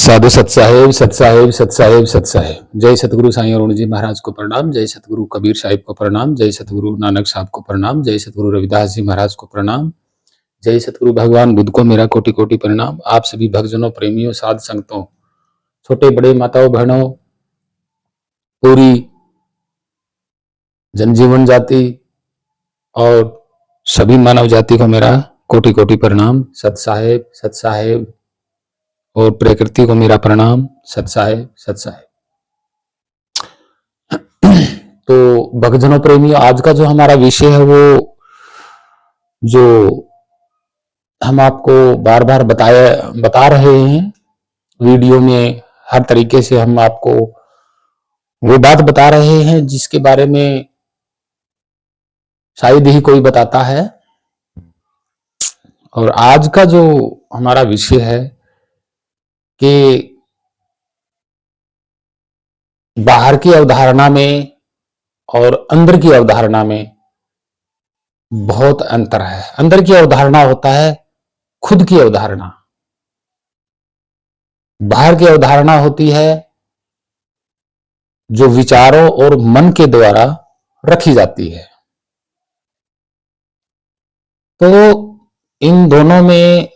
साधु सत्साहेब सत्साहेब सत्साहेब सत्साहेब। जय सतगुरु साईं अरुण जी महाराज को प्रणाम। जय सतगुरु कबीर साहिब को प्रणाम। जय सतगुरु नानक साहब को प्रणाम। जय सतगुरु रविदास जी महाराज को प्रणाम। जय सतगुरु भगवान बुद्ध को मेरा कोटि कोटि प्रणाम। आप सभी भक्तजनों, प्रेमियों, साध संगतों, छोटे बड़े, माताओं बहनों, पूरी जनजीवन जाति और सभी मानव जाति को मेरा कोटि कोटि प्रणाम। सत्साहेब सत्साहेब और प्रकृति को मेरा प्रणाम। सत्साहेब सत्साहेब। तो भक्तजनों, प्रेमियों, आज का जो हमारा विषय है वो जो हम आपको बार बार बता रहे हैं वीडियो में, हर तरीके से हम आपको वो बात बता रहे हैं जिसके बारे में शायद ही कोई बताता है। और आज का जो हमारा विषय है कि बाहर की अवधारणा में और अंदर की अवधारणा में बहुत अंतर है। अंदर की अवधारणा होता है खुद की अवधारणा, बाहर की अवधारणा होती है जो विचारों और मन के द्वारा रखी जाती है। तो इन दोनों में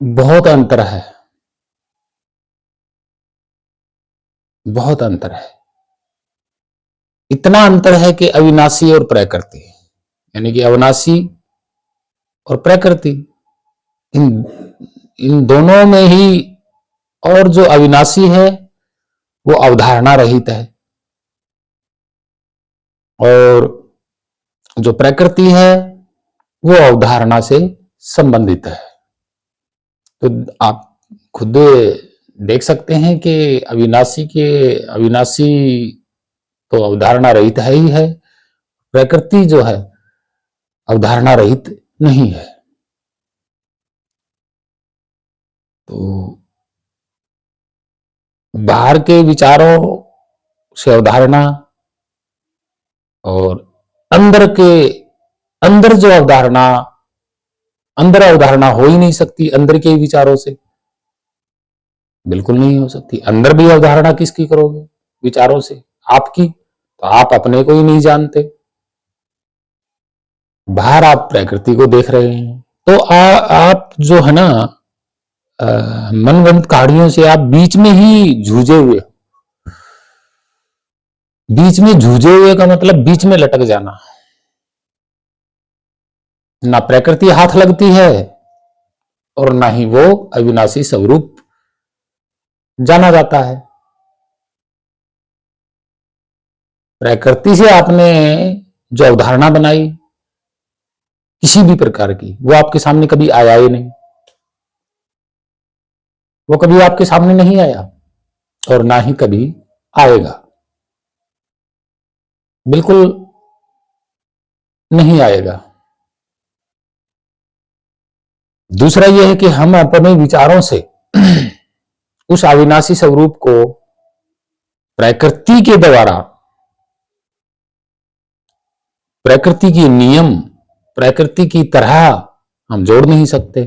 बहुत अंतर है, बहुत अंतर है। इतना अंतर है कि अविनाशी और प्रकृति, यानी कि अविनाशी और प्रकृति, इन दोनों में ही, और जो अविनाशी है वो अवधारणा रहित है और जो प्रकृति है वो अवधारणा से संबंधित है। तो आप खुद देख सकते हैं कि अविनाशी तो अवधारणा रहित है ही है, प्रकृति जो है अवधारणा रहित नहीं है। तो बाहर के विचारों से अवधारणा और अंदर जो अवधारणा, अंदर अवधारणा हो ही नहीं सकती। अंदर के विचारों से बिल्कुल नहीं हो सकती। अंदर भी अवधारणा किसकी करोगे? विचारों से, आपकी। तो आप अपने को ही नहीं जानते। बाहर आप प्रकृति को देख रहे हैं तो आप जो है ना, मनगढ़ंत कहानियों से आप बीच में ही जूझे हुए। बीच में जूझे हुए का मतलब बीच में लटक जाना। ना प्रकृति हाथ लगती है और ना ही वो अविनाशी स्वरूप जाना जाता है। प्रकृति से आपने जो अवधारणा बनाई किसी भी प्रकार की, वो आपके सामने कभी आया ही नहीं। वो कभी आपके सामने नहीं आया और ना ही कभी आएगा। बिल्कुल नहीं आएगा। दूसरा यह है कि हम अपने विचारों से उस अविनाशी स्वरूप को प्रकृति के द्वारा, प्रकृति की नियम, प्रकृति की तरह हम जोड़ नहीं सकते,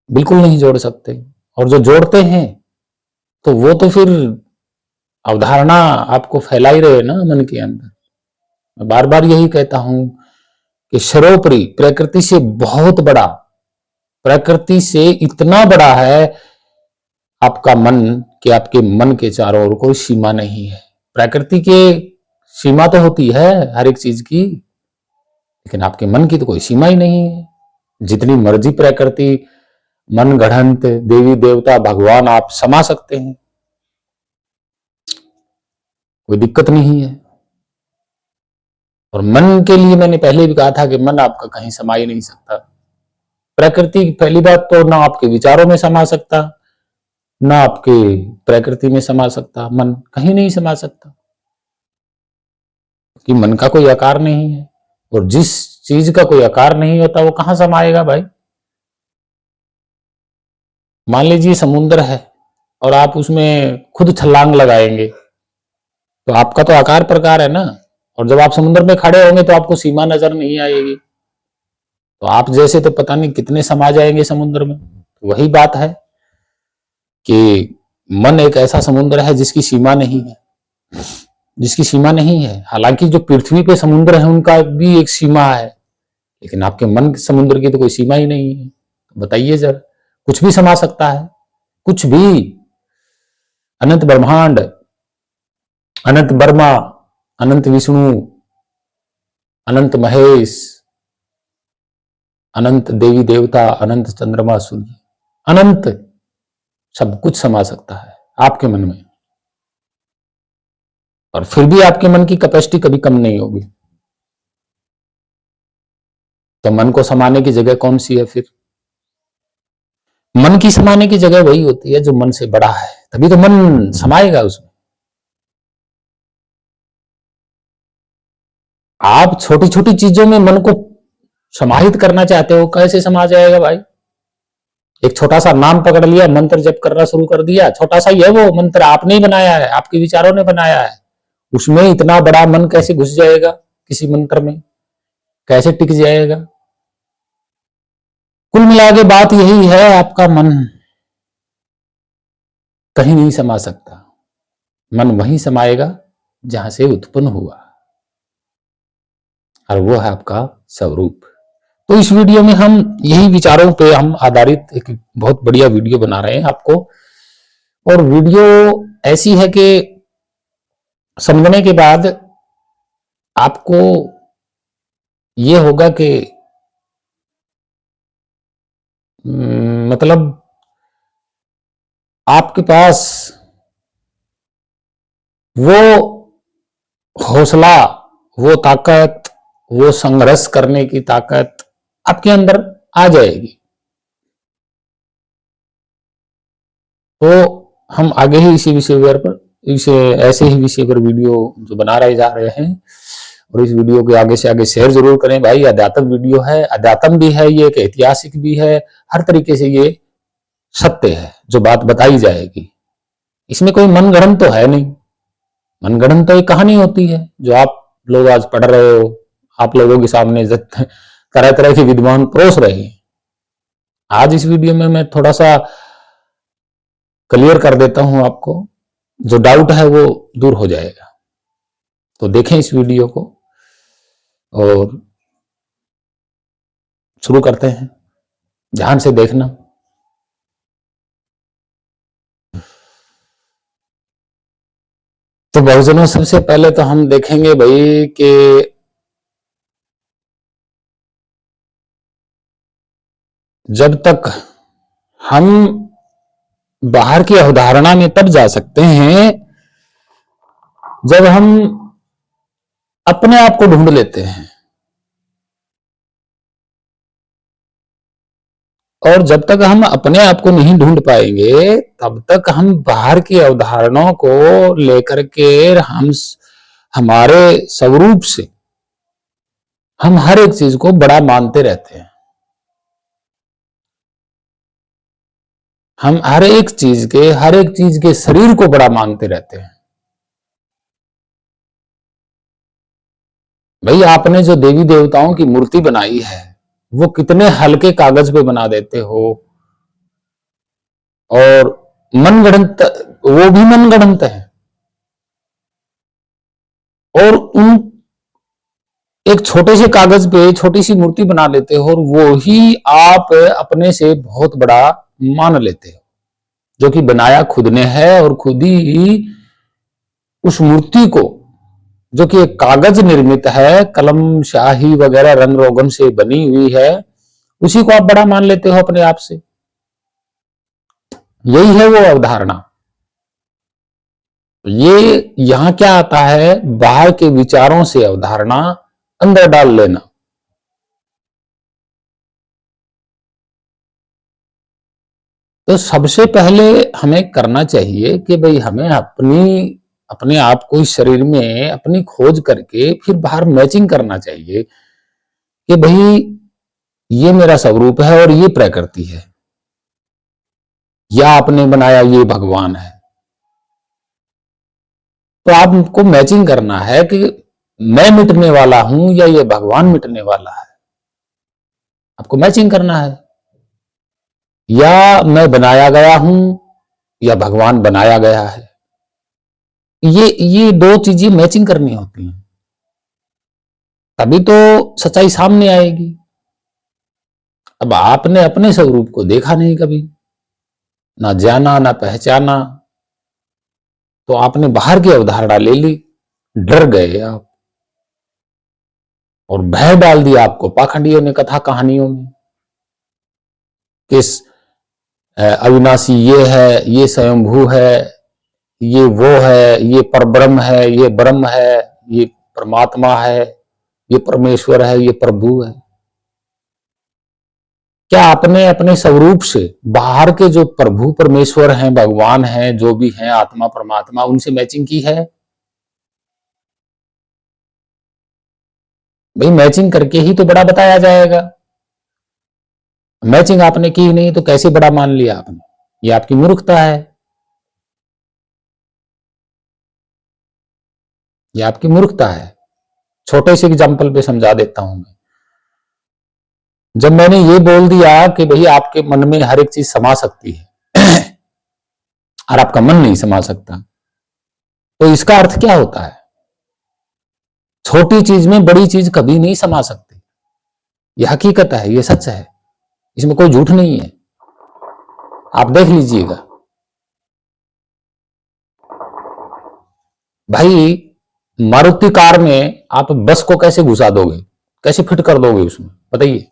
बिल्कुल नहीं जोड़ सकते। और जो जोड़ते हैं तो वो तो फिर अवधारणा आपको फैला ही रहे ना मन के अंदर। मैं बार बार यही कहता हूं कि सर्वोपरि प्रकृति से बहुत बड़ा, प्रकृति से इतना बड़ा है आपका मन, कि आपके मन के चारों ओर कोई सीमा नहीं है। प्रकृति के सीमा तो होती है हर एक चीज की, लेकिन आपके मन की तो कोई सीमा ही नहीं है। जितनी मर्जी प्रकृति, मन गढ़ंत, देवी देवता, भगवान आप समा सकते हैं, कोई दिक्कत नहीं है। और मन के लिए मैंने पहले भी कहा था कि मन आपका कहीं समा ही नहीं सकता। प्रकृति, पहली बात तो ना आपके विचारों में समा सकता, ना आपके प्रकृति में समा सकता। मन कहीं नहीं समा सकता कि मन का कोई आकार नहीं है। और जिस चीज का कोई आकार नहीं होता वो कहां समाएगा भाई? मान लीजिए समुद्र है और आप उसमें खुद छलांग लगाएंगे तो आपका तो आकार प्रकार है ना। और जब आप समुद्र में खड़े होंगे तो आपको सीमा नजर नहीं आएगी। तो आप जैसे तो पता नहीं कितने समा जाएंगे समुद्र में। तो वही बात है कि मन एक ऐसा समुद्र है जिसकी सीमा नहीं है, जिसकी सीमा नहीं है। हालांकि जो पृथ्वी पे समुद्र है उनका भी एक सीमा है, लेकिन आपके मन के समुद्र की तो कोई सीमा ही नहीं है। बताइए जरा, कुछ भी समा सकता है, कुछ भी। अनंत ब्रह्मांड, अनंत ब्रह्मा, अनंत विष्णु, अनंत महेश, अनंत देवी देवता, अनंत चंद्रमा सूर्य, अनंत सब कुछ समा सकता है आपके मन में। और फिर भी आपके मन की कैपेसिटी कभी कम नहीं होगी। तो मन को समाने की जगह कौन सी है फिर? मन की समाने की जगह वही होती है जो मन से बड़ा है, तभी तो मन समाएगा उसमें। आप छोटी छोटी चीजों में मन को समाहित करना चाहते हो, कैसे समा जाएगा भाई? एक छोटा सा नाम पकड़ लिया, मंत्र जप करना शुरू कर दिया, छोटा सा ही है वो मंत्र, आपने ही बनाया है, आपके विचारों ने बनाया है, उसमें इतना बड़ा मन कैसे घुस जाएगा किसी मंत्र में, कैसे टिक जाएगा? कुल मिला के बात यही है, आपका मन कहीं नहीं समा सकता। मन वहीं समाएगा जहां से उत्पन्न हुआ, और वो है आपका स्वरूप। तो इस वीडियो में हम यही विचारों पे हम आधारित एक बहुत बढ़िया वीडियो बना रहे हैं आपको। और वीडियो ऐसी है कि समझने के बाद आपको ये होगा कि मतलब आपके पास वो हौसला, वो ताकत, वो संघर्ष करने की ताकत आपके अंदर आ जाएगी। तो हम आगे ही इसी विषय पर, इसे ऐसे ही विषय पर वीडियो जो बना रहे जा रहे हैं, और इस वीडियो के आगे से आगे शेयर जरूर करें भाई। अध्यात्म वीडियो है, अध्यात्म भी है ये, एक ऐतिहासिक भी है, हर तरीके से ये सत्य है जो बात बताई जाएगी। इसमें कोई मनगढ़ंत तो है नहीं। मनगढ़ंत तो एक कहानी होती है जो आप लोग आज पढ़ रहे हो, आप लोगों के सामने तरह तरह के विद्वान परोस रहे हैं। आज इस वीडियो में मैं थोड़ा सा क्लियर कर देता हूं आपको, जो डाउट है वो दूर हो जाएगा। तो देखें इस वीडियो को और शुरू करते हैं, ध्यान से देखना। तो बहुजनों, सबसे पहले तो हम देखेंगे भाई कि जब तक हम बाहर की अवधारणा में तब जा सकते हैं जब हम अपने आप को ढूंढ लेते हैं, और जब तक हम अपने आप को नहीं ढूंढ पाएंगे तब तक हम बाहर की अवधारणाओं को लेकर के हम हमारे स्वरूप से हम हर एक चीज को बड़ा मानते रहते हैं। हम हर एक चीज के शरीर को बड़ा मानते रहते हैं। भाई आपने जो देवी देवताओं की मूर्ति बनाई है वो कितने हल्के कागज पे बना देते हो, और मनगढ़ंत, वो भी मनगढ़ंत है। और उन एक छोटे से कागज पे छोटी सी मूर्ति बना लेते हो, और वो ही आप अपने से बहुत बड़ा मान लेते हो, जो कि बनाया खुद ने है, और खुद ही उस मूर्ति को, जो कि एक कागज निर्मित है, कलम स्याही वगैरह रंग रोगन से बनी हुई है, उसी को आप बड़ा मान लेते हो अपने आप से। यही है वो अवधारणा। ये यहां क्या आता है, बाहर के विचारों से अवधारणा अंदर डाल लेना। तो सबसे पहले हमें करना चाहिए कि भाई हमें अपने आप को इस शरीर में अपनी खोज करके फिर बाहर मैचिंग करना चाहिए कि भाई ये मेरा स्वरूप है और ये प्रकृति है, या आपने बनाया ये भगवान है। तो आपको मैचिंग करना है कि मैं मिटने वाला हूं या ये भगवान मिटने वाला है। आपको मैचिंग करना है, या मैं बनाया गया हूं या भगवान बनाया गया है। ये दो चीजें मैचिंग करनी होती हैं, तभी तो सच्चाई सामने आएगी। अब आपने अपने स्वरूप को देखा नहीं कभी, ना जाना ना पहचाना, तो आपने बाहर की अवधारणा ले ली, डर गए आप और भय डाल दिया आपको पाखंडियों ने कथा कहानियों में कि अविनाशी ये है, ये स्वयंभू है, ये वो है, ये परब्रह्म है, ये ब्रह्म है, ये परमात्मा है, ये परमेश्वर है, ये प्रभु है। क्या आपने अपने स्वरूप से बाहर के जो प्रभु परमेश्वर हैं, भगवान हैं, जो भी हैं, आत्मा परमात्मा, उनसे मैचिंग की है? भाई मैचिंग करके ही तो बड़ा बताया जाएगा। मैचिंग आपने की नहीं तो कैसे बड़ा मान लिया आपने? ये आपकी मूर्खता है, ये आपकी मूर्खता है। छोटे से एग्जाम्पल पे समझा देता हूं मैं। जब मैंने ये बोल दिया कि भाई आपके मन में हर एक चीज समा सकती है और आपका मन नहीं समा सकता, तो इसका अर्थ क्या होता है? छोटी चीज में बड़ी चीज कभी नहीं समा सकती। यह हकीकत है, यह सच है, इसमें कोई झूठ नहीं है। आप देख लीजिएगा भाई, मारुति कार में आप बस को कैसे घुसा दोगे, कैसे फिट कर दोगे उसमें, बताइए?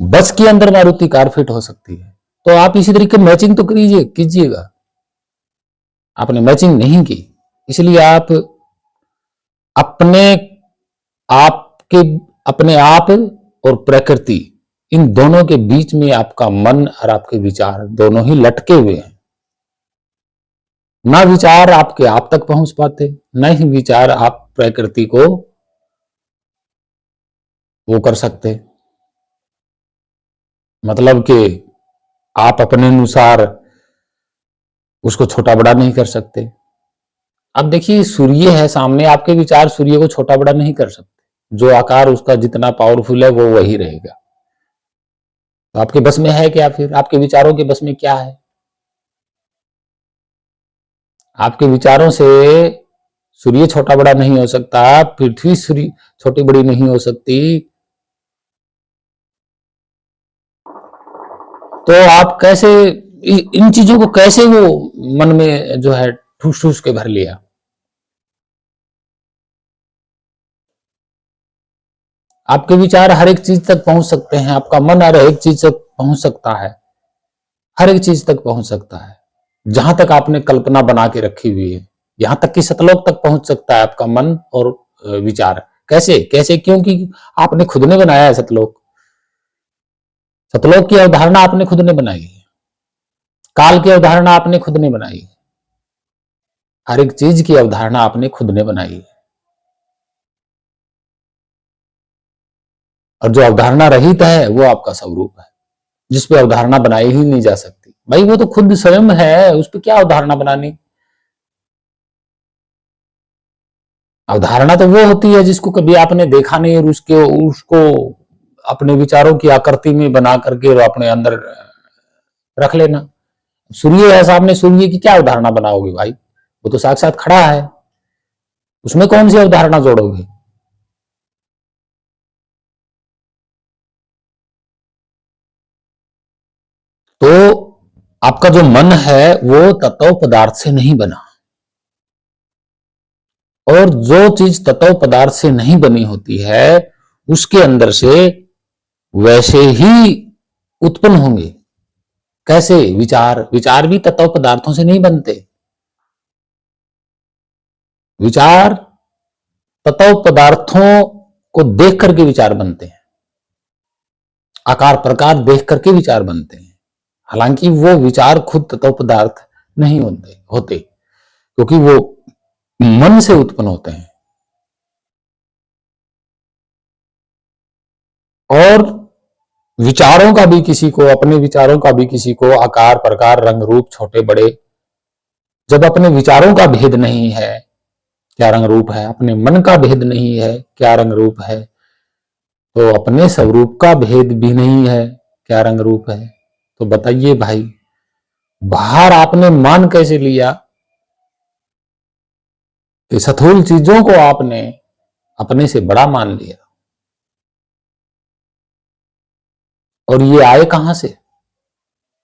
बस के अंदर मारुति कार फिट हो सकती है, तो आप इसी तरीके मैचिंग तो कीजिएगा। आपने मैचिंग नहीं की, इसलिए आप अपने आपके अपने आप और प्रकृति, इन दोनों के बीच में आपका मन और आपके विचार दोनों ही लटके हुए हैं। ना विचार आपके आप तक पहुंच पाते, न ही विचार आप प्रकृति को वो कर सकते। मतलब कि आप अपने अनुसार उसको छोटा बड़ा नहीं कर सकते। अब देखिए, सूर्य है सामने, आपके विचार सूर्य को छोटा बड़ा नहीं कर सकते। जो आकार उसका जितना पावरफुल है वो वही रहेगा। तो आपके बस में है क्या? फिर आपके विचारों के बस में क्या है? आपके विचारों से सूर्य छोटा बड़ा नहीं हो सकता, पृथ्वी सूर्य छोटी बड़ी नहीं हो सकती, तो आप कैसे इन चीजों को कैसे वो मन में जो है ठूस ठूस के भर लिया? आपके विचार हर एक चीज तक पहुंच सकते हैं, आपका मन हर एक चीज तक पहुंच सकता है, हर एक चीज तक पहुंच सकता है, जहां तक आपने कल्पना बना के रखी हुई है, यहां तक कि सतलोक तक पहुंच सकता है आपका मन और विचार। कैसे कैसे? क्योंकि आपने खुद ने बनाया है सतलोक। सतलोक की अवधारणा आपने खुद ने बनाई है, काल की अवधारणा आपने खुद ने बनाई है, हर एक चीज की अवधारणा आपने खुद ने बनाई है। और जो अवधारणा रहित है वो आपका स्वरूप है, जिस पे अवधारणा बनाई ही नहीं जा सकती। भाई वो तो खुद स्वयं है, उस पर क्या अवधारणा बनानी? अवधारणा तो वो होती है जिसको कभी आपने देखा नहीं और उसको अपने विचारों की आकृति में बना करके और अपने अंदर रख लेना। सूर्य है सामने, सूर्य की क्या अवधारणा बनाओगे भाई? वो तो साक्षात खड़ा है, उसमें कौन सी अवधारणा जोड़ोगे? तो आपका जो मन है वो तत्व पदार्थ से नहीं बना, और जो चीज तत्व पदार्थ से नहीं बनी होती है उसके अंदर से वैसे ही उत्पन्न होंगे। कैसे? विचार। विचार भी तत्व पदार्थों से नहीं बनते। विचार तत्व पदार्थों को देख करके विचार बनते हैं, आकार प्रकार देख करके विचार बनते हैं। हालांकि वो विचार खुद तत्व पदार्थ नहीं होते, क्योंकि वो मन से उत्पन्न होते हैं। और विचारों का भी किसी को, अपने विचारों का भी किसी को आकार प्रकार रंग रूप छोटे बड़े, जब अपने विचारों का भेद नहीं है क्या रंग रूप है, अपने मन का भेद नहीं है क्या रंग रूप है, तो अपने स्वरूप का भेद भी नहीं है क्या रंग रूप है। तो बताइए भाई, बाहर आपने मान कैसे लिया कि स्थूल चीजों को आपने अपने से बड़ा मान लिया, और ये आए कहां से?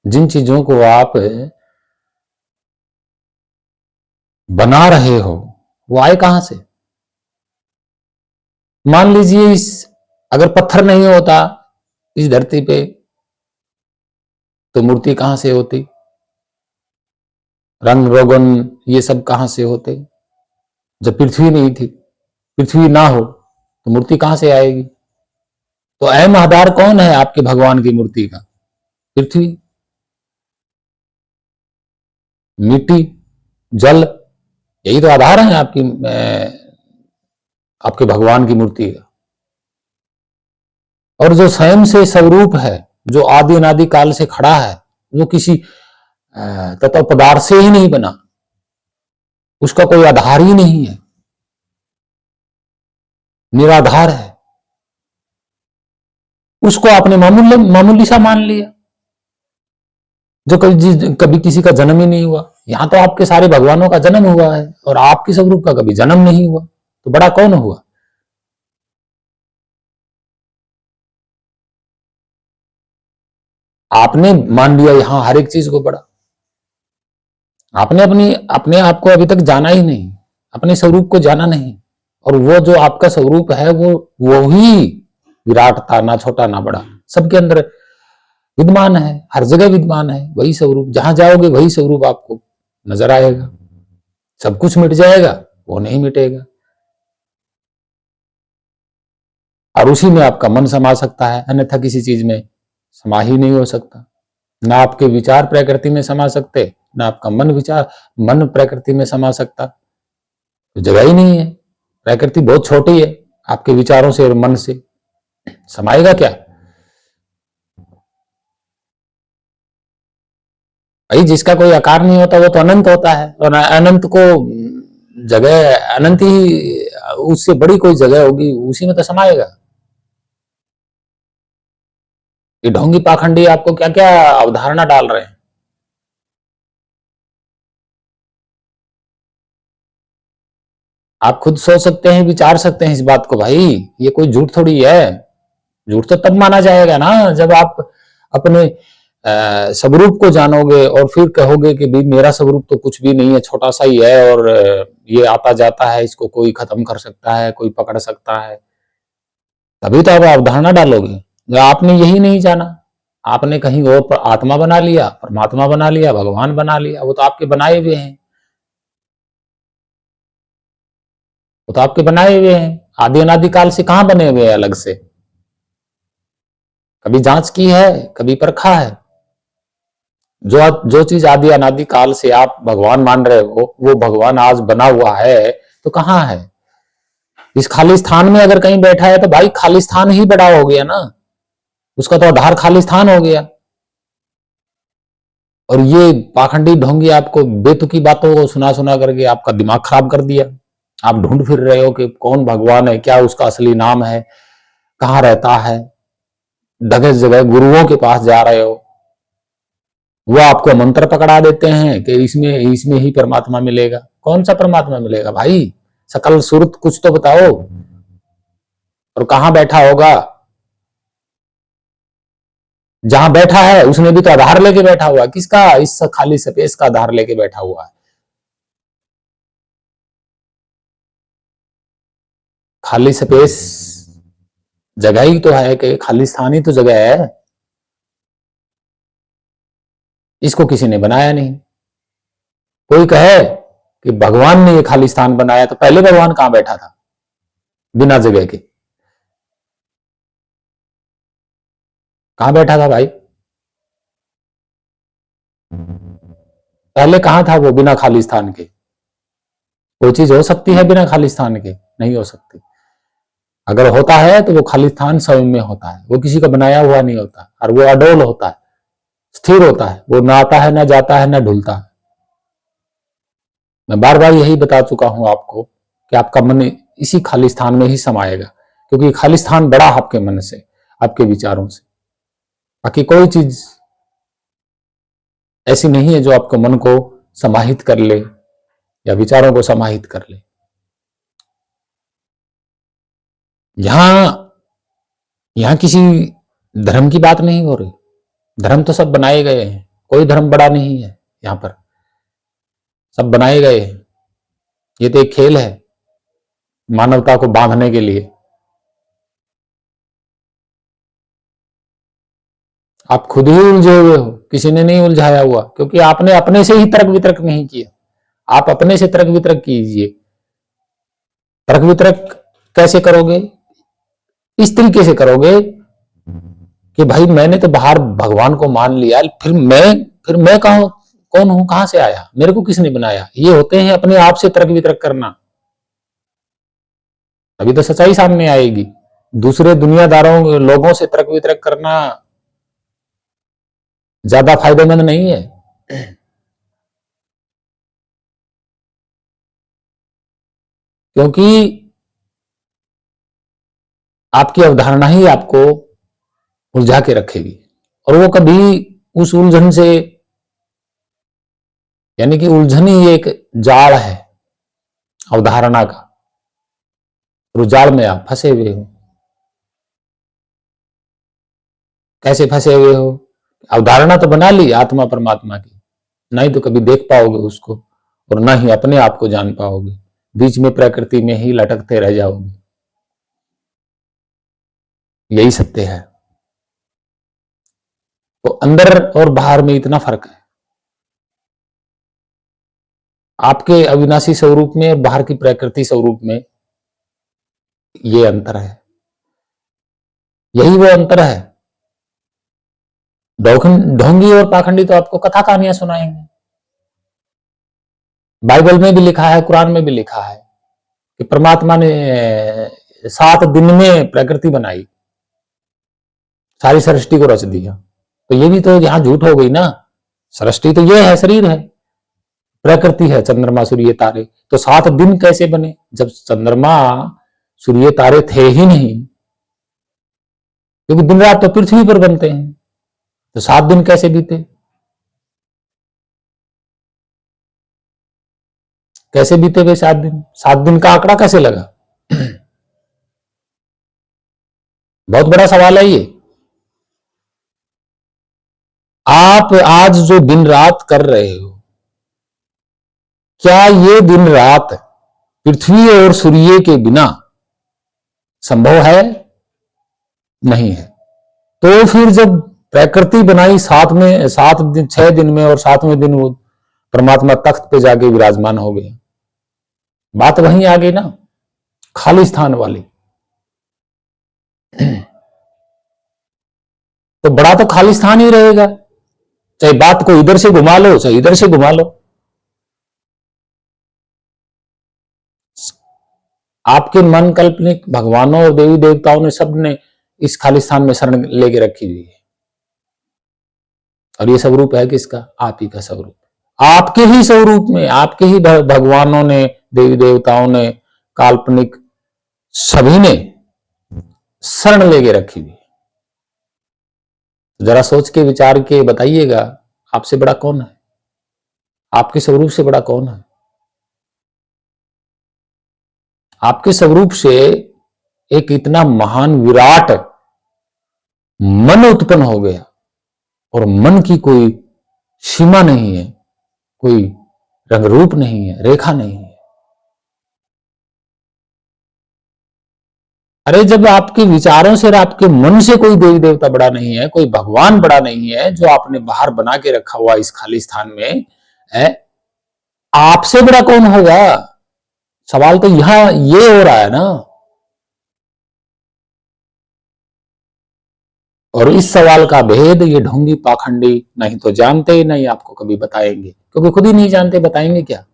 जिन चीजों को आप बना रहे हो वो आए कहां से? मान लीजिए इस अगर पत्थर नहीं होता इस धरती पे तो मूर्ति कहां से होती? रंग रोगन ये सब कहां से होते? जब पृथ्वी नहीं थी, पृथ्वी ना हो तो मूर्ति कहां से आएगी? तो अहम आधार कौन है आपके भगवान की मूर्ति का? पृथ्वी, मिट्टी, जल, यही तो आधार है आपके भगवान की मूर्ति का। और जो स्वयं से स्वरूप है, जो आदि अनादि काल से खड़ा है, वो किसी तत्व पदार्थ से ही नहीं बना, उसका कोई आधार ही नहीं है, निराधार है। उसको आपने मामूली मामूली सा मान लिया, जो कभी किसी का जन्म ही नहीं हुआ। यहां तो आपके सारे भगवानों का जन्म हुआ है और आपके स्वरूप का कभी जन्म नहीं हुआ, तो बड़ा कौन हुआ? आपने मान लिया यहां हर एक चीज को बड़ा। आपने अपने आप को अभी तक जाना ही नहीं, अपने स्वरूप को जाना नहीं। और वो जो आपका स्वरूप है वो ही विराट था, ना छोटा ना बड़ा, सबके अंदर विद्यमान है, हर जगह विद्यमान है। वही स्वरूप, जहां जाओगे वही स्वरूप आपको नजर आएगा। सब कुछ मिट जाएगा, वो नहीं मिटेगा। और उसी में आपका मन समा सकता है, अन्यथा किसी चीज में समा ही नहीं हो सकता। ना आपके विचार प्रकृति में समा सकते, ना आपका मन प्रकृति में समा सकता, तो जगह ही नहीं है। प्रकृति बहुत छोटी है, आपके विचारों से और मन से समाएगा क्या? भाई जिसका कोई आकार नहीं होता वो तो अनंत होता है, और अनंत को जगह अनंत ही, उससे बड़ी कोई जगह होगी उसी में तो समाएगा। ये ढोंगी पाखंडी आपको क्या क्या अवधारणा डाल रहे हैं। आप खुद सोच सकते हैं, विचार सकते हैं इस बात को। भाई ये कोई झूठ थोड़ी है। झूठ तो तब माना जाएगा ना जब आप अपने स्वरूप को जानोगे और फिर कहोगे कि भाई मेरा स्वरूप तो कुछ भी नहीं है, छोटा सा ही है, और ये आता जाता है, इसको कोई खत्म कर सकता है, कोई पकड़ सकता है। तभी तो आप अवधारणा डालोगे। जब आपने यही नहीं जाना, आपने कहीं और आत्मा बना लिया, परमात्मा बना लिया, भगवान बना लिया। वो तो आपके बनाए हुए हैं, वो तो आपके बनाए हुए हैं। आदि अनादि काल से कहां बने हुए हैं अलग से? कभी जांच की है, कभी परखा है? जो चीज आदि अनादि काल से आप भगवान मान रहे हो वो भगवान आज बना हुआ है तो कहां है? इस खाली स्थान में अगर कहीं बैठा है तो भाई खाली स्थान ही बड़ा हो गया ना, उसका तो आधार खाली स्थान हो गया। और ये पाखंडी ढोंगी आपको बेतुकी बातों को सुना सुना करके आपका दिमाग खराब कर दिया। आप ढूंढ फिर रहे हो कि कौन भगवान है, क्या उसका असली नाम है, कहाँ रहता है, जगह जगह गुरुओं के पास जा रहे हो। वो आपको मंत्र पकड़ा देते हैं कि इसमें इसमें ही परमात्मा मिलेगा। कौन सा परमात्मा मिलेगा भाई? सकल सूरत कुछ तो बताओ, और कहां बैठा होगा? जहां बैठा है उसने भी तो आधार लेके बैठा हुआ है। किसका? इस खाली स्पेस का आधार लेके बैठा हुआ है। खाली स्पेस जगह ही तो है, कि खाली स्थान ही तो जगह है। इसको किसी ने बनाया नहीं। कोई कहे कि भगवान ने ये खाली स्थान बनाया, तो पहले भगवान कहां बैठा था बिना जगह के? कहां बैठा था भाई? पहले कहां था वो बिना खाली स्थान के? कोई चीज हो सकती है बिना खाली स्थान के? नहीं हो सकती। अगर होता है तो वो खाली स्थान स्वयं में होता है, वो किसी का बनाया हुआ नहीं होता, और वो अडोल होता है, स्थिर होता है, वो ना आता है, ना जाता है, ना ढुलता है। मैं बार बार यही बता चुका हूं आपको कि आपका मन इसी खाली स्थान में ही समाएगा, क्योंकि खाली स्थान बड़ा आपके मन से, आपके विचारों से। बाकी कोई चीज ऐसी नहीं है जो आपको मन को समाहित कर ले या विचारों को समाहित कर ले। यहां यहां किसी धर्म की बात नहीं हो रही। धर्म तो सब बनाए गए हैं, कोई धर्म बड़ा नहीं है यहां पर, सब बनाए गए हैं। ये तो एक खेल है मानवता को बांधने के लिए। आप खुद ही उलझे हुए हो, किसी ने नहीं उलझाया हुआ, क्योंकि आपने अपने से ही तर्क वितर्क नहीं किया। आप अपने से तर्क वितर्क कीजिए। तर्क वितर्क कैसे करोगे? इस तरीके से करोगे कि भाई मैंने तो बाहर भगवान को मान लिया, फिर मैं कौन हूं, कहां से आया, मेरे को किसने बनाया। ये होते हैं अपने आप से तर्क वितर्क करना। अभी तो सच्चाई सामने आएगी। दूसरे दुनियादारों लोगों से तर्क वितर्क करना ज्यादा फायदेमंद नहीं है। क्योंकि आपकी अवधारणा ही आपको उलझा के रखेगी, और वो कभी उस उलझन से, यानी कि उलझन ही एक जाल है अवधारणा का, और उस जाल में आप फंसे हुए हो। कैसे फंसे हुए हो? अवधारणा तो बना ली आत्मा परमात्मा की, नहीं तो कभी देख पाओगे उसको, और ना ही अपने आप को जान पाओगे। बीच में प्रकृति में ही लटकते रह जाओगे। यही सत्य है। तो अंदर और बाहर में इतना फर्क है, आपके अविनाशी स्वरूप में और बाहर की प्रकृति स्वरूप में ये अंतर है। यही वो अंतर है। ढोंगी और पाखंडी तो आपको कथा कहानियां सुनाएंगे। बाइबल में भी लिखा है, कुरान में भी लिखा है कि परमात्मा ने 7 दिन में प्रकृति बनाई, सारी सृष्टि को रच दिया। तो ये भी तो यहां झूठ हो गई ना। सृष्टि तो ये है, शरीर है, प्रकृति है चंद्रमा सूर्य तारे। तो 7 दिन कैसे बने जब चंद्रमा सूर्य तारे थे ही नहीं? क्योंकि दिन रात तो पृथ्वी पर बनते हैं, तो 7 दिन कैसे बीते? कैसे बीते वे 7 दिन? 7 दिन का आंकड़ा कैसे लगा? बहुत बड़ा सवाल है ये। आप आज जो दिन रात कर रहे हो, क्या ये दिन रात पृथ्वी और सूर्य के बिना संभव है? नहीं है। तो फिर जब प्रकृति बनाई 7 दिन 6 दिन में, और 7वें दिन वो परमात्मा तख्त पे जाके विराजमान हो गए, बात वहीं आ गई ना, खाली स्थान वाली। तो बड़ा तो खाली स्थान ही रहेगा, चाहे बात को इधर से घुमा लो चाहे इधर से घुमा लो। आपके मन कल्पनिक भगवानों और देवी देवताओं ने, सब ने इस खाली स्थान में शरण लेके रखी हुई है। और ये स्वरूप है किसका? आप ही का स्वरूप। आपके ही स्वरूप में, आपके ही भगवानों ने, देवी देवताओं ने, काल्पनिक सभी ने शरण लेके रखी हुई। जरा सोच के विचार के बताइएगा, आपसे बड़ा कौन है? आपके स्वरूप से बड़ा कौन है? आपके स्वरूप से एक इतना महान विराट मन उत्पन्न हो गया, और मन की कोई सीमा नहीं है, कोई रंग रूप नहीं है, रेखा नहीं है। अरे जब आपके विचारों से और आपके मन से कोई देवी देवता बड़ा नहीं है, कोई भगवान बड़ा नहीं है, जो आपने बाहर बना के रखा हुआ इस खाली स्थान में है, आपसे बड़ा कौन होगा? सवाल तो यहां ये हो रहा है ना। और इस सवाल का भेद ये ढोंगी पाखंडी नहीं तो जानते, नहीं आपको कभी बताएंगे, क्योंकि खुद ही नहीं जानते, बताएंगे क्या?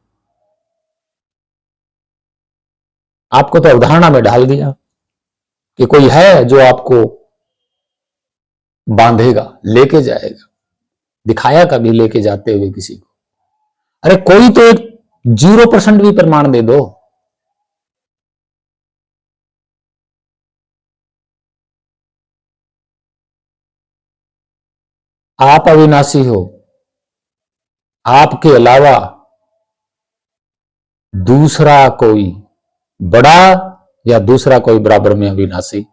आपको तो अवधारणा में डाल दिया कि कोई है जो आपको बांधेगा, लेके जाएगा। दिखाया कभी लेके जाते हुए किसी को? अरे कोई तो एक 0% भी प्रमाण दे दो। आप अविनाशी हो, आपके अलावा दूसरा कोई बड़ा या दूसरा कोई बराबर में अविनाशी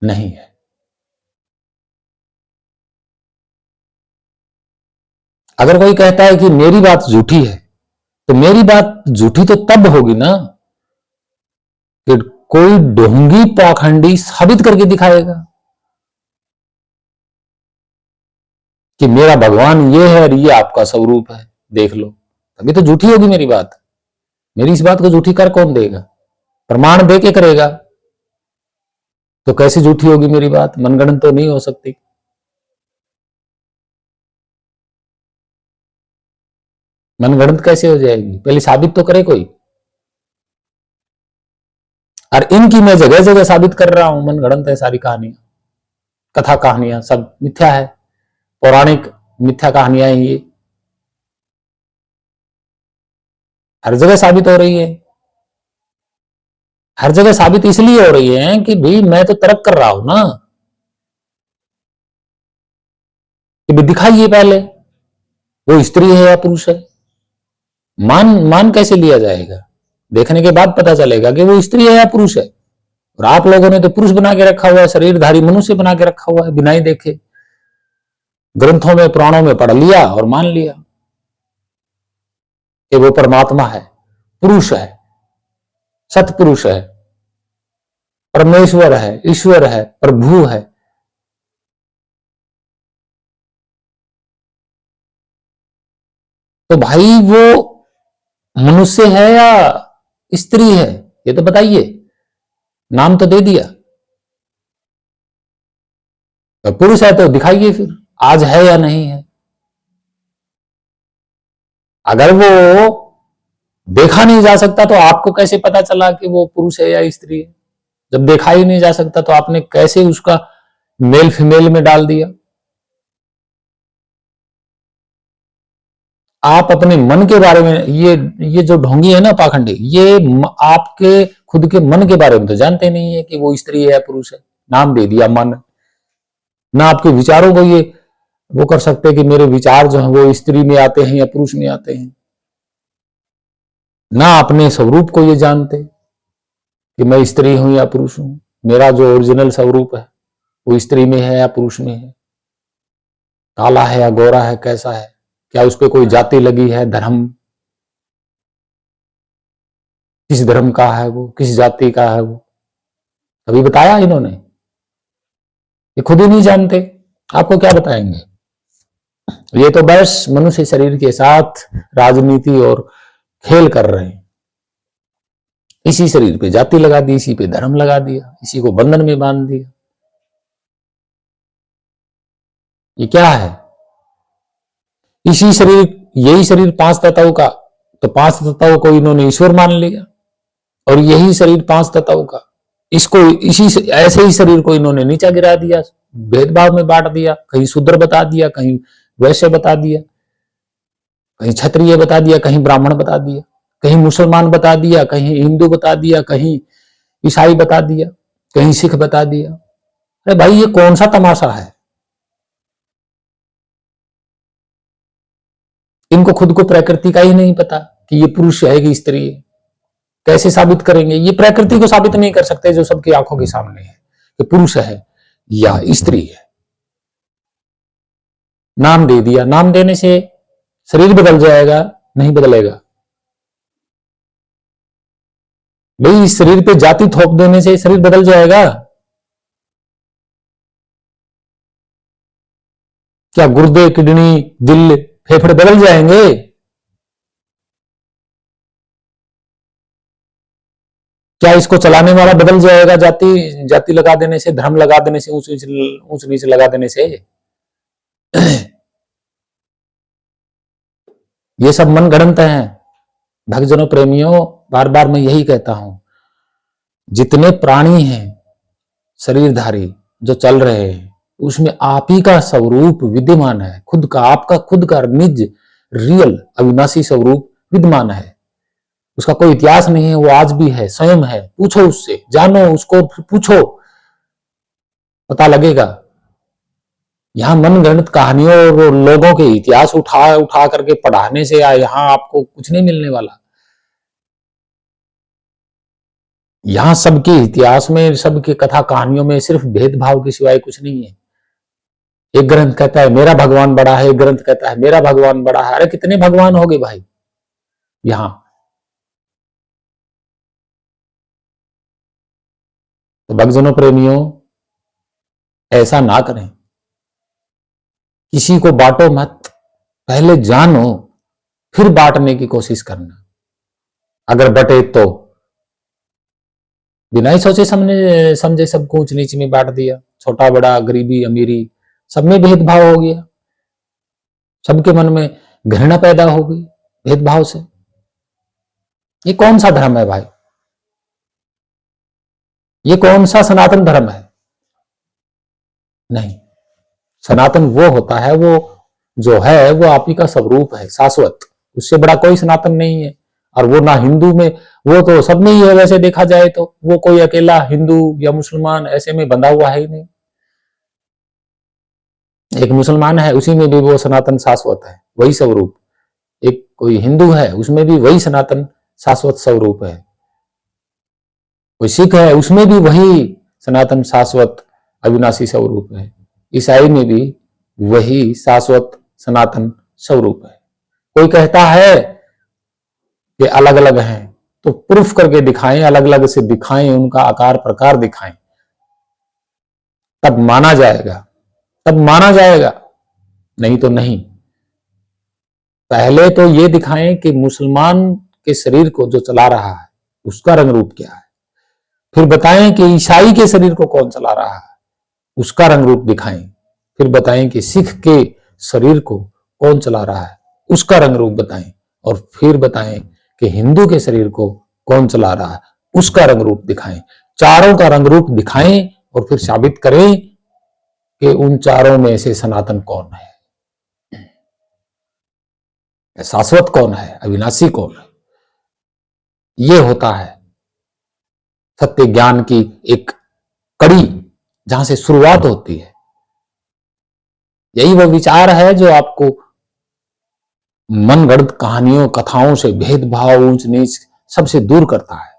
नहीं है। अगर कोई कहता है कि मेरी बात झूठी है, तो मेरी बात झूठी तो तब होगी ना कि कोई ढोंगी पाखंडी साबित करके दिखाएगा कि मेरा भगवान ये है और ये आपका स्वरूप है, देख लो, तभी तो झूठी होगी मेरी बात। मेरी इस बात को झूठी कर कौन देगा? प्रमाण दे के करेगा। तो कैसे झूठी होगी मेरी बात? मनगढ़ंत तो नहीं हो सकती। मनगढ़ंत कैसे हो जाएगी? पहले साबित तो करे कोई। और इनकी मैं जगह जगह साबित कर रहा हूं मनगढ़ंत है सारी कहानियां, कथा कहानियां सब मिथ्या है, पौराणिक मिथ्या कहानियां हैं ये, हर जगह साबित हो रही है। हर जगह साबित इसलिए हो रही है कि भाई मैं तो तर्क कर रहा हूं ना, कि दिखाइए पहले वो स्त्री है या पुरुष है। मान मान कैसे लिया जाएगा? देखने के बाद पता चलेगा कि वो स्त्री है या पुरुष है। और आप लोगों ने तो पुरुष बना के रखा हुआ है, शरीरधारी मनुष्य बना के रखा हुआ है, बिना ही देखे ग्रंथों में पुराणों में पढ़ लिया और मान लिया कि वो परमात्मा है, पुरुष है, सतपुरुष है, परमेश्वर है, ईश्वर है, प्रभु है। तो भाई वो मनुष्य है या स्त्री है, ये तो बताइए। नाम तो दे दिया, तो पुरुष है तो दिखाइए फिर आज है या नहीं है। अगर वो देखा नहीं जा सकता तो आपको कैसे पता चला कि वो पुरुष है या स्त्री है? जब देखा ही नहीं जा सकता तो आपने कैसे उसका मेल फीमेल में डाल दिया? आप अपने मन के बारे में, ये जो ढोंगी है ना पाखंडी, ये आपके खुद के मन के बारे में तो जानते नहीं है कि वो स्त्री है या पुरुष है। नाम दे दिया मन। ना आपके विचारों को ये वो कर सकते कि मेरे विचार जो है वो स्त्री में आते हैं या पुरुष में आते हैं। ना अपने स्वरूप को ये जानते कि मैं स्त्री हूं या पुरुष हूं। मेरा जो ओरिजिनल स्वरूप है वो स्त्री में है या पुरुष में है, काला है या गोरा है, कैसा है, क्या उस पर कोई जाति लगी है, धर्म, किस धर्म का है वो, किस जाति का है वो, अभी बताया इन्होंने? ये खुद ही नहीं जानते, आपको क्या बताएंगे? ये तो बस मनुष्य शरीर के साथ राजनीति और खेल कर रहे हैं। इसी शरीर पे जाति लगा दी, इसी पे धर्म लगा दिया, इसी को बंधन में बांध दिया। ये क्या है? इसी शरीर, यही शरीर पांच तत्वों का, तो पांच तत्वों को इन्होंने ईश्वर मान लिया, और यही शरीर पांच तत्वों का, इसको इसी ऐसे ही शरीर को इन्होंने नीचा गिरा दिया, भेदभाव में बांट दिया, कहीं शूद्र बता दिया, कहीं वैश्य बता दिया, कहीं क्षत्रिय बता दिया, कहीं ब्राह्मण बता दिया, कहीं मुसलमान बता दिया, कहीं हिंदू बता दिया, कहीं ईसाई बता दिया, कहीं सिख बता दिया। अरे भाई ये कौन सा तमाशा है? इनको खुद को प्रकृति का ही नहीं पता कि ये पुरुष है कि स्त्री है। कैसे साबित करेंगे? ये प्रकृति को साबित नहीं कर सकते जो सबकी आंखों के सामने है कि पुरुष है या स्त्री है। नाम दे दिया, नाम देने से शरीर बदल जाएगा? नहीं बदलेगा। भाई इस शरीर पे जाति थोप देने से शरीर बदल जाएगा? क्या गुर्दे, किडनी, दिल, फेफड़े बदल जाएंगे? क्या इसको चलाने वाला बदल जाएगा जाति जाति लगा देने से, धर्म लगा देने से, ऊंच नीच लगा देने से? ये सब मन गढ़ंत हैं। भक्तजनों, प्रेमियों, बार बार मैं यही कहता हूं, जितने प्राणी हैं शरीरधारी जो चल रहे हैं, उसमें आप ही का स्वरूप विद्यमान है, खुद का, आपका खुद का निज रियल अविनाशी स्वरूप विद्यमान है। उसका कोई इतिहास नहीं है, वो आज भी है, स्वयं है। पूछो उससे, जानो उसको, पूछो, पता लगेगा। यहाँ मनगढ़ंत कहानियों और लोगों के इतिहास उठा उठा करके पढ़ाने से यहाँ आपको कुछ नहीं मिलने वाला। यहाँ सबके इतिहास में, सबके कथा कहानियों में सिर्फ भेदभाव के सिवाय कुछ नहीं है। एक ग्रंथ कहता है मेरा भगवान बड़ा है, एक ग्रंथ कहता है मेरा भगवान बड़ा है। अरे कितने भगवान हो गए भाई यहाँ। तो भक्तजनों, प्रेमियों, ऐसा ना करें, किसी को बांटो मत, पहले जानो फिर बांटने की कोशिश करना। अगर बटे तो बिना ही सोचे समझे सबको ऊंच नीच में बांट दिया, छोटा बड़ा, गरीबी अमीरी, सब में भेदभाव हो गया, सबके मन में घृणा पैदा हो गई भेदभाव से। ये कौन सा धर्म है भाई? ये कौन सा सनातन धर्म है? नहीं, सनातन वो होता है, वो जो है वो आप ही का स्वरूप है, शाश्वत। उससे बड़ा कोई सनातन नहीं है। और वो ना हिंदू में, वो तो सब में ही है वैसे देखा जाए तो। वो कोई अकेला हिंदू या मुसलमान ऐसे में बंधा हुआ है ही नहीं। एक मुसलमान है, उसी में भी वो सनातन शाश्वत है, वही स्वरूप। एक कोई हिंदू है, उसमें भी वही सनातन शाश्वत स्वरूप है। कोई सिख है, उसमें भी वही सनातन शाश्वत अविनाशी स्वरूप है। ईसाई में भी वही शाश्वत सनातन स्वरूप है। कोई कहता है कि अलग अलग हैं, तो प्रूफ करके दिखाएं, अलग अलग से दिखाएं, उनका आकार प्रकार दिखाएं, तब माना जाएगा, तब माना जाएगा, नहीं तो नहीं। पहले तो ये दिखाएं कि मुसलमान के शरीर को जो चला रहा है उसका रंग रूप क्या है। फिर बताएं कि ईसाई के शरीर को कौन चला रहा है, उसका रंग रूप दिखाएं। फिर बताएं कि सिख के शरीर को कौन चला रहा है, उसका रंग रूप बताएं। और फिर बताएं कि हिंदू के शरीर को कौन चला रहा है, उसका रंग रूप दिखाएं। चारों का रंग रूप दिखाएं और फिर साबित करें कि उन चारों में से सनातन कौन है, शाश्वत कौन है, अविनाशी कौन है। यह होता है सत्य ज्ञान की एक कड़ी, जहां से शुरुआत होती है। यही वह विचार है जो आपको मनगढ़ंत कहानियों, कथाओं से, भेदभाव, ऊंच नीच सबसे दूर करता है।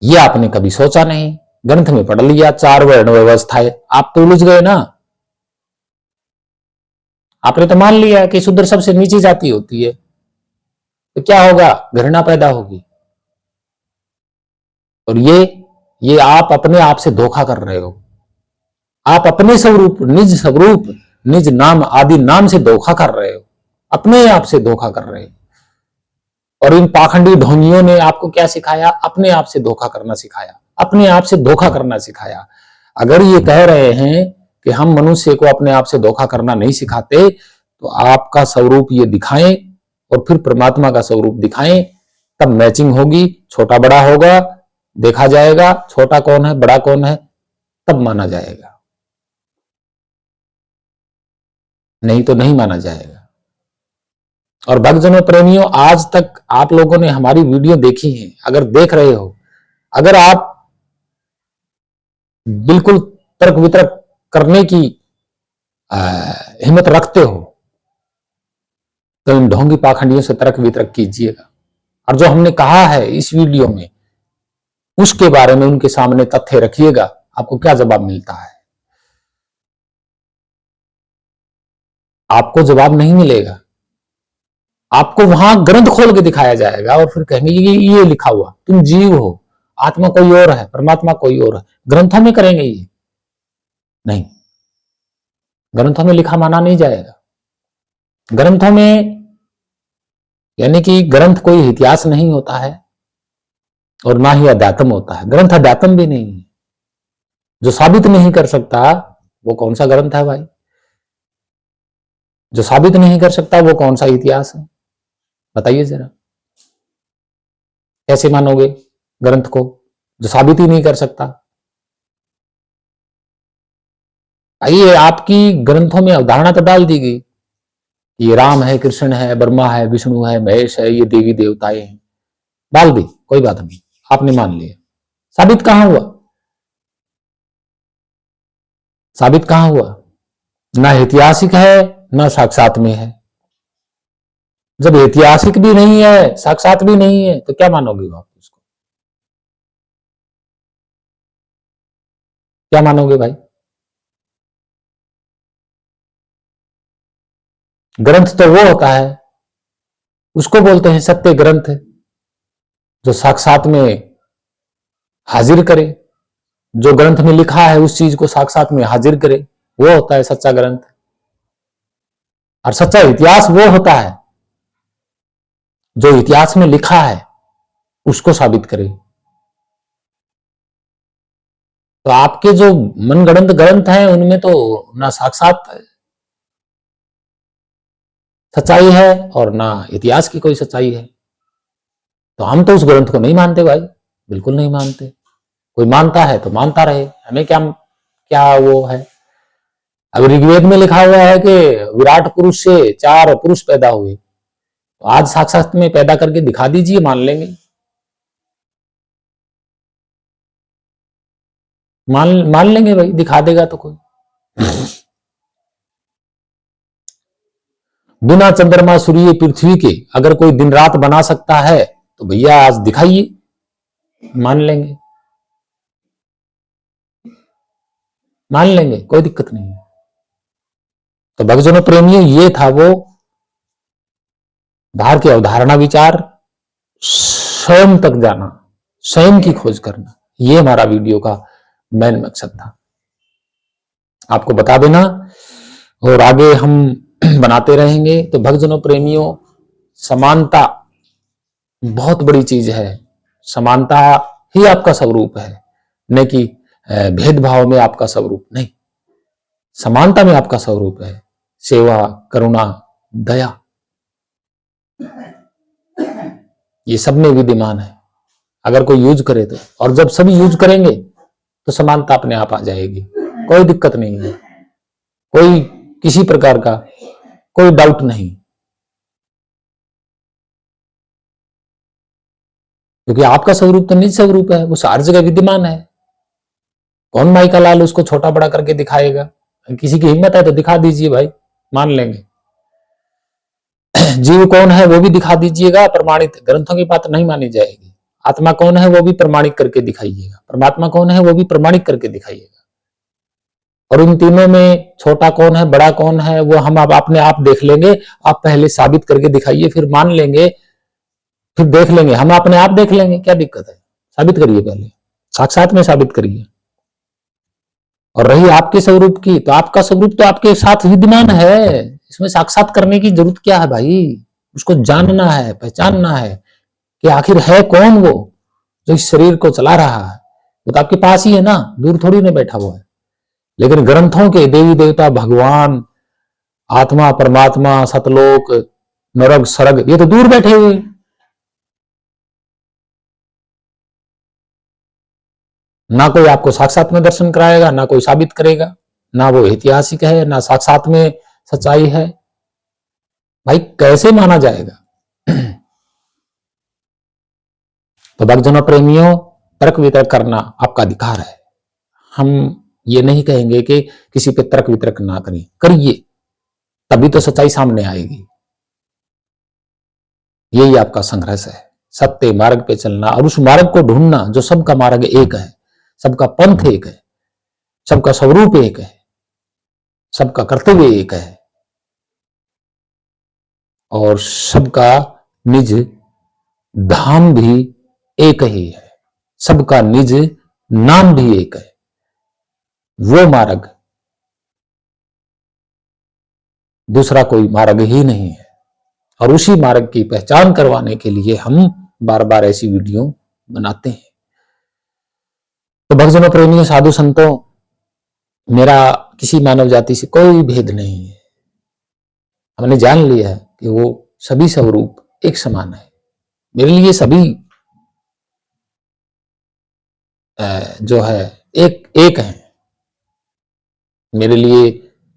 यह आपने कभी सोचा नहीं, ग्रंथ में पढ़ लिया, 4 वर्ण व्यवस्था है, आप तो उलझ गए ना। आपने तो मान लिया कि शूद्र सबसे नीची जाति होती है, तो क्या होगा? घृणा पैदा होगी। और ये आप अपने आप से धोखा कर रहे हो। आप अपने स्वरूप, निज नाम आदि नाम से धोखा कर रहे हो, अपने आप से धोखा कर रहे हो। और इन पाखंडी ढोंगियों ने आपको क्या सिखाया? अपने आप से धोखा करना सिखाया, अपने आप से धोखा करना सिखाया। अगर ये कह रहे हैं कि हम मनुष्य को अपने आप से धोखा करना नहीं सिखाते, तो आपका स्वरूप ये दिखाएं और फिर परमात्मा का स्वरूप दिखाएं, तब मैचिंग होगी, छोटा बड़ा होगा, देखा जाएगा छोटा कौन है बड़ा कौन है, तब माना जाएगा, नहीं तो नहीं माना जाएगा। और भक्तजनों, प्रेमियों, आज तक आप लोगों ने हमारी वीडियो देखी है, अगर देख रहे हो, अगर आप बिल्कुल तर्क वितर्क करने की हिम्मत रखते हो, तो इन ढोंगी पाखंडियों से तर्क वितर्क कीजिएगा। और जो हमने कहा है इस वीडियो में, उसके बारे में उनके सामने तथ्य रखिएगा, आपको क्या जवाब मिलता है। आपको जवाब नहीं मिलेगा, आपको वहां ग्रंथ खोल के दिखाया जाएगा और फिर कहेंगे ये लिखा हुआ, तुम जीव हो, आत्मा कोई और है, परमात्मा कोई और है। ग्रंथों में करेंगे ये नहीं, ग्रंथों में लिखा माना नहीं जाएगा। ग्रंथों में यानी कि ग्रंथ कोई इतिहास नहीं होता है और ना ही अध्यात्म होता है। ग्रंथ अध्यात्म भी नहीं है। जो साबित नहीं कर सकता वो कौन सा ग्रंथ है भाई? जो साबित नहीं कर सकता वो कौन सा इतिहास है? बताइए जरा, कैसे मानोगे ग्रंथ को जो साबित ही नहीं कर सकता? आइए, आपकी ग्रंथों में अवधारणा तो डाल दी गई, ये राम है, कृष्ण है, ब्रह्मा है, विष्णु है, महेश है, ये देवी देवताएं हैं, डाल दी, कोई बात नहीं, आपने मान लिया। साबित कहां हुआ? साबित कहां हुआ? ना ऐतिहासिक है ना साक्षात में है। जब ऐतिहासिक भी नहीं है साक्षात भी नहीं है तो क्या मानोगे आप उसको? क्या मानोगे भाई? ग्रंथ तो वो होता है, उसको बोलते हैं सत्य ग्रंथ, जो साक्षात में हाजिर करे, जो ग्रंथ में लिखा है उस चीज को साक्षात में हाजिर करे, वो होता है सच्चा ग्रंथ। और सच्चा इतिहास वो होता है जो इतिहास में लिखा है उसको साबित करे। तो आपके जो मनगढ़ंत ग्रंथ हैं उनमें तो ना साक्षात सच्चाई है और ना इतिहास की कोई सच्चाई है। तो हम तो उस ग्रंथ को नहीं मानते भाई, बिल्कुल नहीं मानते। कोई मानता है तो मानता रहे, हमें क्या क्या वो है। अब ऋग्वेद में लिखा हुआ है कि विराट पुरुष से 4 पुरुष पैदा हुए, तो आज साक्षात में पैदा करके दिखा दीजिए, मान लेंगे। मान लेंगे भाई, दिखा देगा तो कोई। बिना चंद्रमा सूर्य पृथ्वी के अगर कोई दिन रात बना सकता है तो भैया आज दिखाइए, मान लेंगे, मान लेंगे, कोई दिक्कत नहीं है। तो भक्तजनों प्रेमियों, ये था वो बाहर की अवधारणा विचार, स्वयं तक जाना, स्वयं की खोज करना, ये हमारा वीडियो का मेन मकसद था, आपको बता देना। और आगे हम बनाते रहेंगे। तो भक्तजनों प्रेमियों, समानता बहुत बड़ी चीज है। समानता ही आपका स्वरूप है, न कि भेदभाव में आपका स्वरूप नहीं। समानता में आपका स्वरूप है, सेवा, करुणा, दया, ये सब में विद्यमान है, अगर कोई यूज करे तो। और जब सभी यूज करेंगे तो समानता अपने आप आ जाएगी, कोई दिक्कत नहीं है, कोई किसी प्रकार का कोई डाउट नहीं, क्योंकि आपका स्वरूप तो निज स्वरूप है, वो हर जगह विद्यमान है। कौन माई का लाल उसको छोटा बड़ा करके दिखाएगा? किसी की हिम्मत है तो दिखा दीजिए भाई, मान लेंगे। जीव कौन है वो भी दिखा दीजिएगा, प्रमाणित, ग्रंथों की बात नहीं मानी जाएगी। आत्मा कौन है वो भी प्रमाणित करके दिखाइएगा, परमात्मा कौन है वो भी प्रमाणित करके दिखाइएगा। और उन तीनों में छोटा कौन है बड़ा कौन है वो हम अब अपने आप देख लेंगे। आप पहले साबित करके दिखाइए, फिर मान लेंगे, फिर देख लेंगे, हम अपने आप देख लेंगे, क्या दिक्कत है? साबित करिए, पहले साक्षात में साबित करिए। और रही आपके स्वरूप की, तो आपका स्वरूप तो आपके साथ विद्यमान है, इसमें साक्षात करने की जरूरत क्या है भाई? उसको जानना है, पहचानना है कि आखिर है कौन वो जो इस शरीर को चला रहा है। वो तो आपके पास ही है ना, दूर थोड़ी ना बैठा हुआ है। लेकिन ग्रंथों के देवी देवता, भगवान, आत्मा, परमात्मा, सतलोक, नरक, स्वर्ग, ये तो दूर बैठे हुए। ना कोई आपको साक्षात में दर्शन कराएगा, ना कोई साबित करेगा, ना वो ऐतिहासिक है, ना साक्षात में सच्चाई है। भाई कैसे माना जाएगा? तो भक्तजनों प्रेमियों, तर्क वितर्क करना आपका अधिकार है। हम ये नहीं कहेंगे कि किसी पे तर्क वितर्क ना करें, करिए, तभी तो सच्चाई सामने आएगी। यही आपका संघर्ष है, सत्य मार्ग पे चलना और उस मार्ग को ढूंढना जो सबका मार्ग एक है, सबका पंथ एक है, सबका स्वरूप एक है, सबका कर्तव्य एक है और सबका निज धाम भी एक ही है, सबका निज नाम भी एक है। वो मार्ग, दूसरा कोई मार्ग ही नहीं है। और उसी मार्ग की पहचान करवाने के लिए हम बार बार ऐसी वीडियो बनाते हैं। तो भक्तजनों प्रेमियों, साधु संतों, मेरा किसी मानव जाति से कोई भेद नहीं है। हमने जान लिया है कि वो सभी स्वरूप एक समान है। मेरे लिए सभी जो है एक एक है। मेरे लिए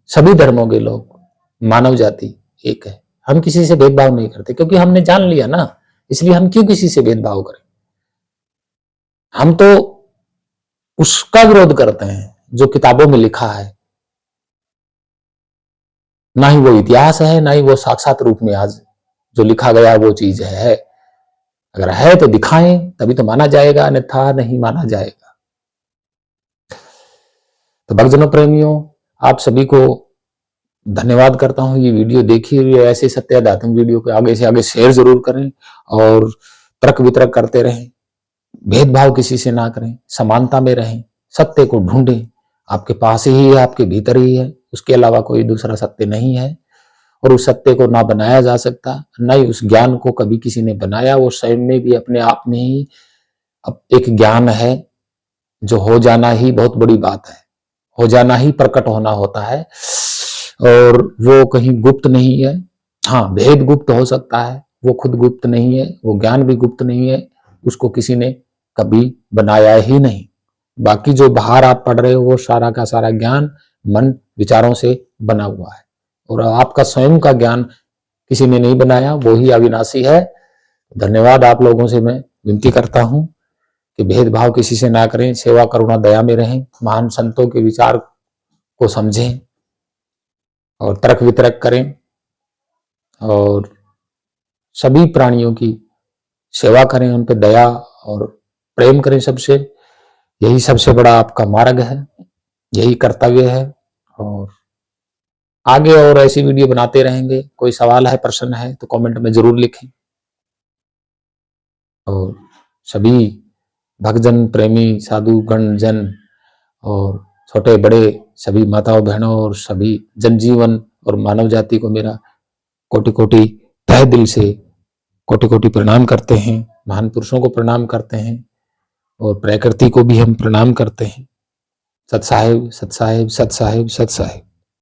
सभी धर्मों के लोग, मानव जाति एक है। हम किसी से भेदभाव नहीं करते, क्योंकि हमने जान लिया ना, इसलिए हम क्यों किसी से भेदभाव करें? हम तो उसका विरोध करते हैं जो किताबों में लिखा है ना ही वो इतिहास है, ना ही वो साक्षात रूप में आज जो लिखा गया वो चीज है। अगर है तो दिखाएं, तभी तो माना जाएगा, अन्यथा नहीं माना जाएगा। तो भक्तजनों प्रेमियों, आप सभी को धन्यवाद करता हूं। ये वीडियो देखिए, ऐसे सत्य अध्यात्म वीडियो को आगे से आगे शेयर जरूर करें और तर्क वितर्क करते रहें। भेदभाव किसी से ना करें, समानता में रहें, सत्य को ढूंढें। आपके पास ही है, आपके भीतर ही है, उसके अलावा कोई दूसरा सत्य नहीं है। और उस सत्य को ना बनाया जा सकता, ना ही उस ज्ञान को कभी किसी ने बनाया। वो स्वयं में भी अपने आप में ही अब एक ज्ञान है, जो हो जाना ही बहुत बड़ी बात है। हो जाना ही प्रकट होना होता है, और वो कहीं गुप्त नहीं है। हाँ, भेद गुप्त हो सकता है, वो खुद गुप्त नहीं है, वो ज्ञान भी गुप्त नहीं है, उसको किसी ने कभी बनाया ही नहीं। बाकी जो बाहर आप पढ़ रहे हो वो सारा का सारा ज्ञान मन विचारों से बना हुआ है, और आपका स्वयं का ज्ञान किसी ने नहीं बनाया, वो ही अविनाशी है। धन्यवाद। आप लोगों से मैं विनती करता हूं कि भेदभाव किसी से ना करें, सेवा करुणा दया में रहें, महान संतों के विचार को समझें और तर्क वितर्क करें, और सभी प्राणियों की सेवा करें, उन पर दया और प्रेम करें सबसे। यही सबसे बड़ा आपका मार्ग है, यही कर्तव्य है। और आगे और ऐसी वीडियो बनाते रहेंगे। कोई सवाल है, प्रश्न है तो कमेंट में जरूर लिखें। और सभी भक्तजन, प्रेमी, साधु गण जन और छोटे बड़े सभी माताओं बहनों और सभी जनजीवन और मानव जाति को मेरा कोटि कोटि तहे दिल से कोटि कोटि प्रणाम करते हैं। महान पुरुषों को प्रणाम करते हैं, और प्रकृति को भी हम प्रणाम करते हैं। सत साहेब, सत साहेब, सत साहेब, सत साहेब।